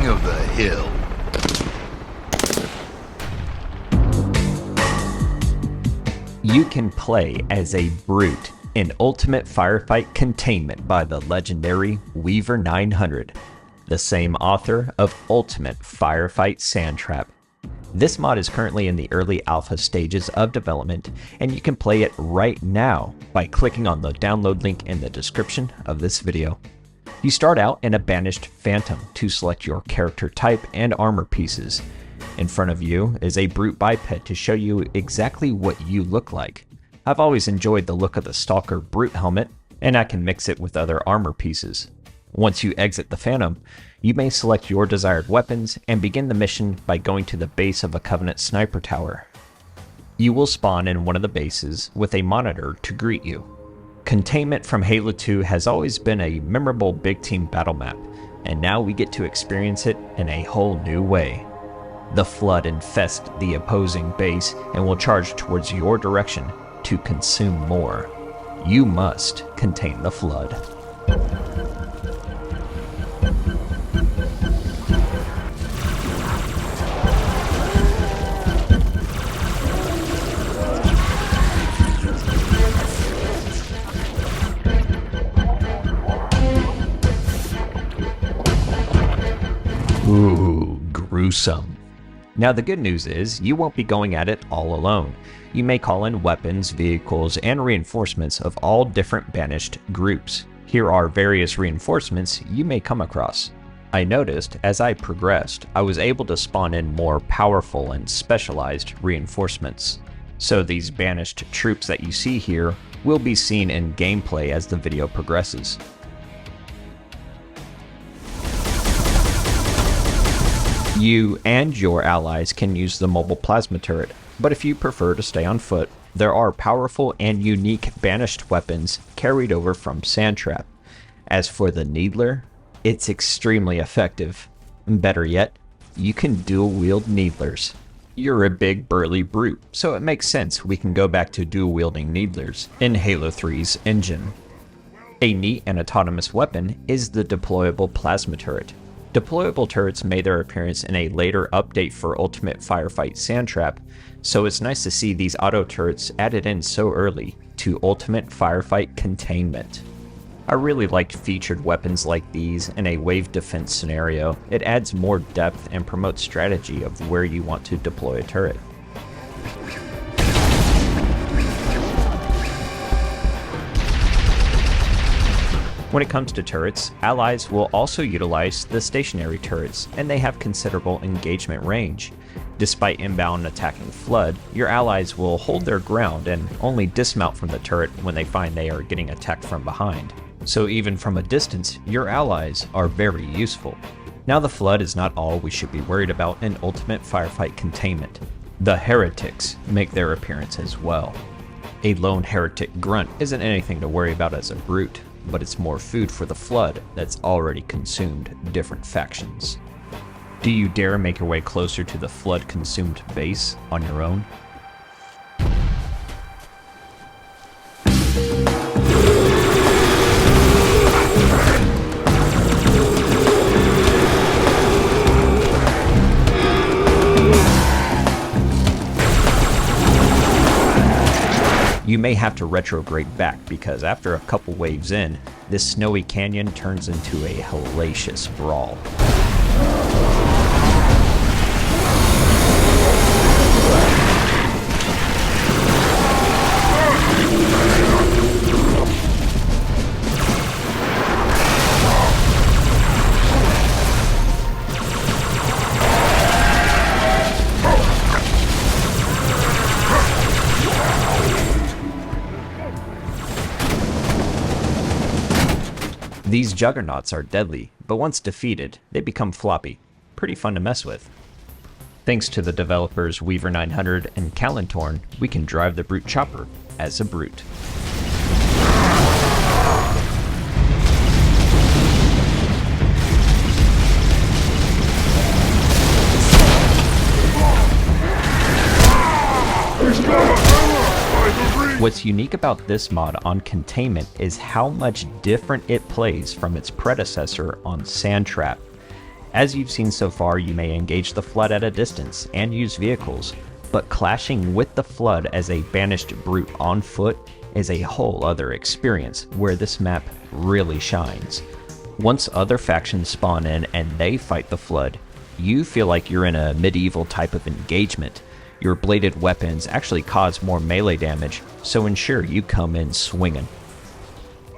king of the hill. You can play as a brute in Ultimate Firefight Containment by the legendary Weaver 900, the same author of Ultimate Firefight Sandtrap. This mod is currently in the early alpha stages of development, and you can play it right now by clicking on the download link in the description of this video. You start out in a banished phantom to select your character type and armor pieces. In front of you is a brute biped to show you exactly what you look like. I've always enjoyed the look of the Stalker brute helmet, and I can mix it with other armor pieces. Once you exit the phantom, you may select your desired weapons and begin the mission by going to the base of a Covenant sniper tower. You will spawn in one of the bases with a monitor to greet you. Containment from Halo 2 has always been a memorable big team battle map, and now we get to experience it in a whole new way. The Flood infest the opposing base and will charge towards your direction to consume more. You must contain the Flood. Ooh, gruesome. Now the good news is, you won't be going at it all alone. You may call in weapons, vehicles, and reinforcements of all different banished groups. Here are various reinforcements you may come across. I noticed as I progressed, I was able to spawn in more powerful and specialized reinforcements. So these banished troops that you see here will be seen in gameplay as the video progresses. You and your allies can use the mobile plasma turret, but if you prefer to stay on foot, there are powerful and unique banished weapons carried over from Sandtrap. As for the Needler, it's extremely effective. Better yet, you can dual wield Needlers. You're a big burly brute, so it makes sense we can go back to dual wielding Needlers in Halo 3's engine. A neat and autonomous weapon is the deployable plasma turret. Deployable turrets made their appearance in a later update for Ultimate Firefight Sandtrap, so it's nice to see these auto turrets added in so early to Ultimate Firefight Containment. I really liked featured weapons like these in a wave defense scenario. It adds more depth and promotes strategy of where you want to deploy a turret. When it comes to turrets, allies will also utilize the stationary turrets, and they have considerable engagement range. Despite inbound attacking Flood, your allies will hold their ground and only dismount from the turret when they find they are getting attacked from behind. So even from a distance, your allies are very useful. Now the Flood is not all we should be worried about in Ultimate Firefight Containment. The Heretics make their appearance as well. A lone Heretic grunt isn't anything to worry about as a brute, but it's more food for the Flood that's already consumed different factions. Do you dare make your way closer to the Flood-consumed base on your own? You may have to retrograde back because after a couple waves in, this snowy canyon turns into a hellacious brawl. These juggernauts are deadly, but once defeated, they become floppy. Pretty fun to mess with. Thanks to the developers Weaver 900 and Calentorn, we can drive the Brute Chopper as a brute. What's unique about this mod on Containment is how much different it plays from its predecessor on Sandtrap. As you've seen so far, you may engage the Flood at a distance and use vehicles, but clashing with the Flood as a banished brute on foot is a whole other experience where this map really shines. Once other factions spawn in and they fight the Flood, you feel like you're in a medieval type of engagement. Your bladed weapons actually cause more melee damage, so ensure you come in swinging.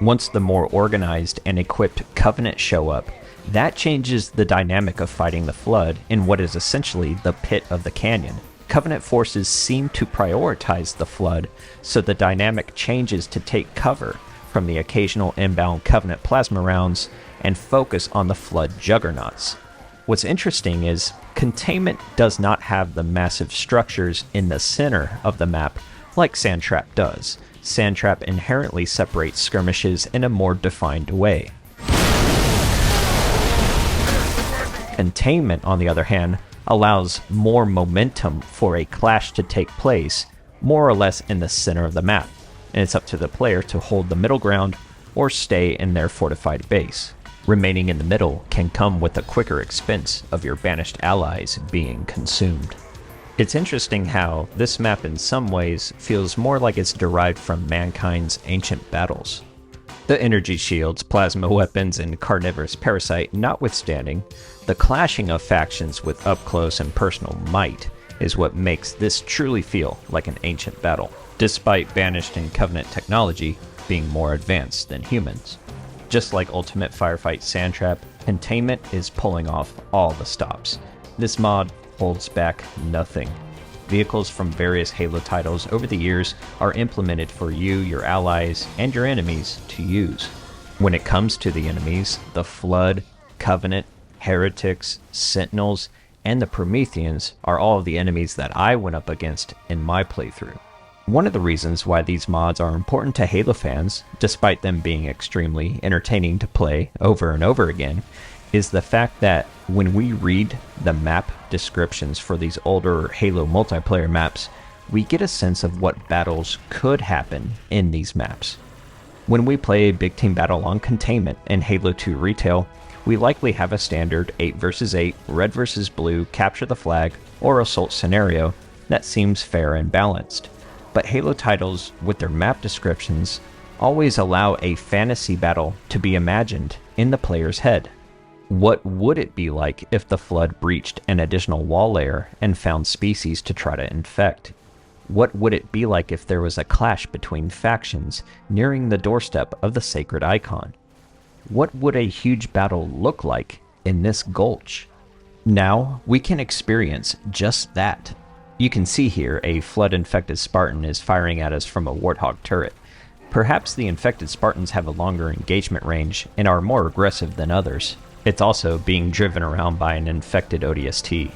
Once the more organized and equipped Covenant show up, that changes the dynamic of fighting the Flood in what is essentially the pit of the canyon. Covenant forces seem to prioritize the Flood, so the dynamic changes to take cover from the occasional inbound Covenant plasma rounds and focus on the Flood juggernauts. What's interesting is Containment does not have the massive structures in the center of the map like Sandtrap does. Sandtrap inherently separates skirmishes in a more defined way. Containment, on the other hand, allows more momentum for a clash to take place, more or less in the center of the map, and it's up to the player to hold the middle ground or stay in their fortified base. Remaining in the middle can come with a quicker expense of your banished allies being consumed. It's interesting how this map in some ways feels more like it's derived from mankind's ancient battles. The energy shields, plasma weapons, and carnivorous parasite notwithstanding, the clashing of factions with up-close and personal might is what makes this truly feel like an ancient battle, despite banished and Covenant technology being more advanced than humans. Just like Ultimate Firefight Sandtrap, Containment is pulling off all the stops. This mod holds back nothing. Vehicles from various Halo titles over the years are implemented for you, your allies, and your enemies to use. When it comes to the enemies, the Flood, Covenant, Heretics, Sentinels, and the Prometheans are all of the enemies that I went up against in my playthrough. One of the reasons why these mods are important to Halo fans, despite them being extremely entertaining to play over and over again, is the fact that when we read the map descriptions for these older Halo multiplayer maps, we get a sense of what battles could happen in these maps. When we play a big team battle on Containment in Halo 2 Retail, we likely have a standard 8 vs 8, red vs blue, capture the flag, or assault scenario that seems fair and balanced. But Halo titles, with their map descriptions, always allow a fantasy battle to be imagined in the player's head. What would it be like if the Flood breached an additional wall layer and found species to try to infect? What would it be like if there was a clash between factions nearing the doorstep of the sacred icon? What would a huge battle look like in this gulch? Now we can experience just that. You can see here a Flood-infected Spartan is firing at us from a Warthog turret. Perhaps the infected Spartans have a longer engagement range and are more aggressive than others. It's also being driven around by an infected ODST.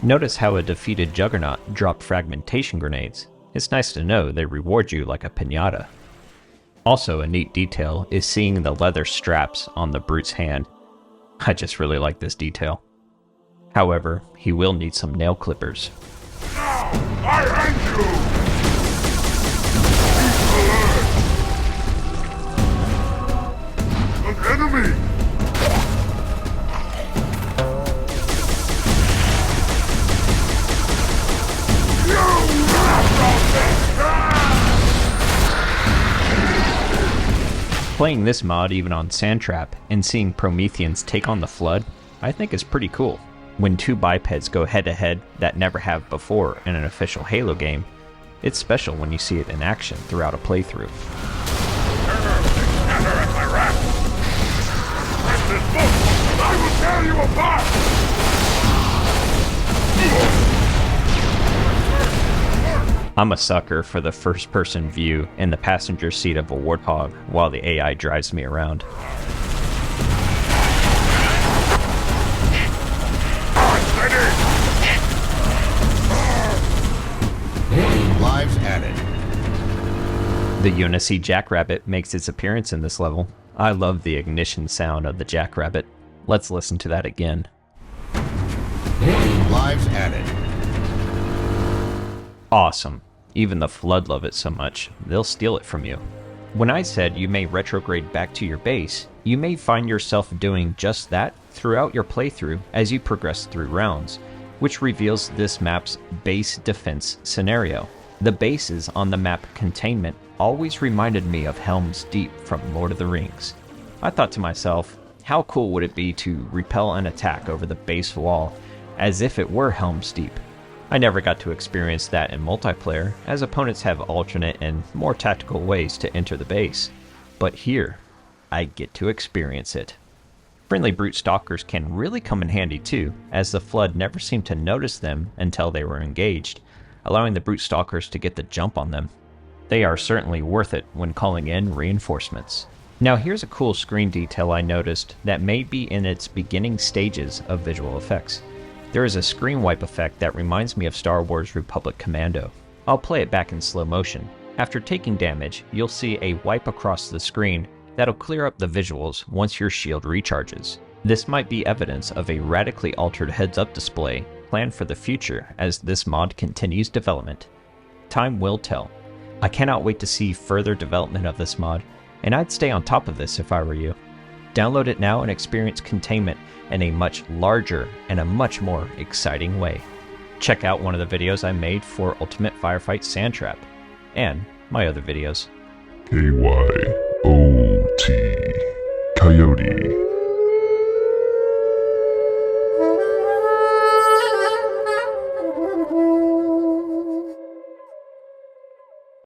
Notice how a defeated Juggernaut dropped fragmentation grenades. It's nice to know they reward you like a piñata. Also, a neat detail is seeing the leather straps on the Brute's hand. I just really like this detail. However, he will need some nail clippers. Now, I end you! An enemy! Playing this mod even on Sandtrap and seeing Prometheans take on the Flood, I think is pretty cool. When two bipeds go head to head that never have before in an official Halo game, it's special when you see it in action throughout a playthrough. I will tear you apart! I'm a sucker for the first-person view in the passenger seat of a Warthog while the AI drives me around. Lives added. The Unicy Jackrabbit makes its appearance in this level. I love the ignition sound of the Jackrabbit. Let's listen to that again. Lives added. Awesome. Even the Flood love it so much, they'll steal it from you. When I said you may retrograde back to your base, you may find yourself doing just that throughout your playthrough as you progress through rounds, which reveals this map's base defense scenario. The bases on the map Containment always reminded me of Helm's Deep from Lord of the Rings. I thought to myself, how cool would it be to repel an attack over the base wall as if it were Helm's Deep? I never got to experience that in multiplayer, as opponents have alternate and more tactical ways to enter the base. But here, I get to experience it. Friendly brute stalkers can really come in handy too, as the Flood never seemed to notice them until they were engaged, allowing the brute stalkers to get the jump on them. They are certainly worth it when calling in reinforcements. Now here's a cool screen detail I noticed that may be in its beginning stages of visual effects. There is a screen wipe effect that reminds me of Star Wars Republic Commando. I'll play it back in slow motion. After taking damage, you'll see a wipe across the screen that'll clear up the visuals once your shield recharges. This might be evidence of a radically altered heads-up display planned for the future as this mod continues development. Time will tell. I cannot wait to see further development of this mod, and I'd stay on top of this if I were you. Download it now and experience Containment in a much larger and a much more exciting way. Check out one of the videos I made for Ultimate Firefight Sand Trap, and my other videos. KYOT Coyote.